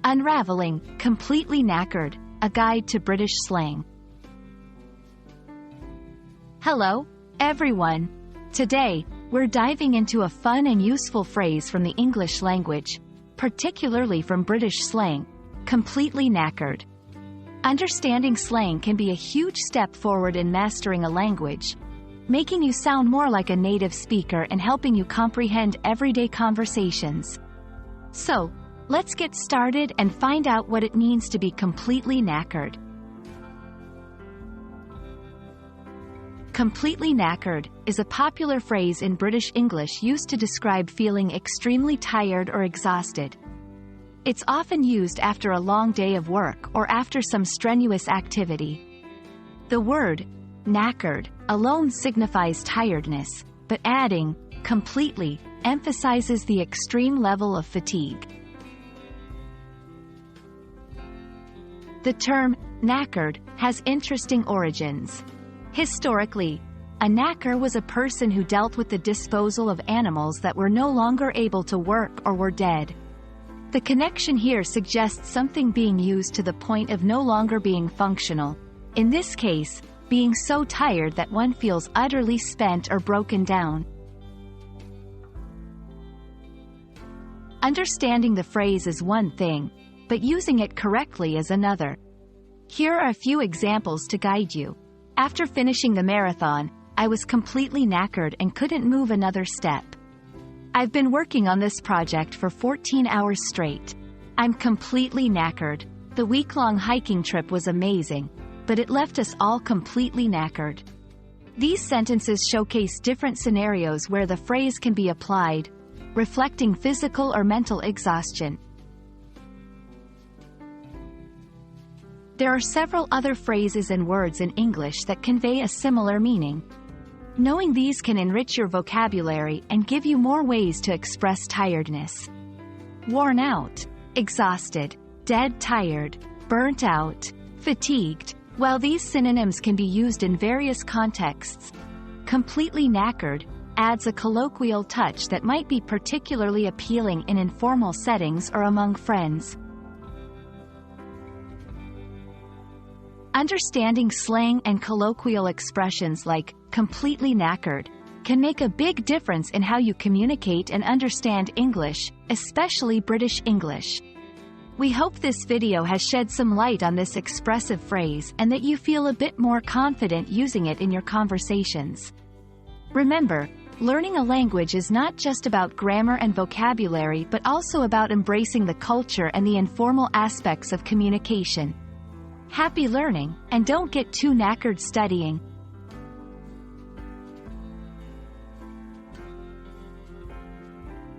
Unraveling, completely knackered, a guide to British slang. Hello, everyone. Today, we're diving into a fun and useful phrase from the English language, particularly from British slang, completely knackered. Understanding slang can be a huge step forward in mastering a language, making you sound more like a native speaker and helping you comprehend everyday conversations. So, let's get started and find out what it means to be completely knackered. Completely knackered is a popular phrase in British English used to describe feeling extremely tired or exhausted. It's often used after a long day of work or after some strenuous activity. The word knackered alone signifies tiredness, but adding completely emphasizes the extreme level of fatigue. The term knackered has interesting origins. Historically, a knacker was a person who dealt with the disposal of animals that were no longer able to work or were dead. The connection here suggests something being used to the point of no longer being functional, in this case, being so tired that one feels utterly spent or broken down. Understanding the phrase is one thing, but using it correctly is another. Here are a few examples to guide you. After finishing the marathon, I was completely knackered and couldn't move another step. I've been working on this project for 14 hours straight. I'm completely knackered. The week-long hiking trip was amazing, but it left us all completely knackered. These sentences showcase different scenarios where the phrase can be applied, reflecting physical or mental exhaustion. There are several other phrases and words in English that convey a similar meaning. Knowing these can enrich your vocabulary and give you more ways to express tiredness. Worn out, exhausted, dead tired, burnt out, fatigued. While these synonyms can be used in various contexts, completely knackered adds a colloquial touch that might be particularly appealing in informal settings or among friends. Understanding slang and colloquial expressions like completely knackered can make a big difference in how you communicate and understand English, especially British English. We hope this video has shed some light on this expressive phrase and that you feel a bit more confident using it in your conversations. Remember, learning a language is not just about grammar and vocabulary but also about embracing the culture and the informal aspects of communication. Happy learning, and don't get too knackered studying.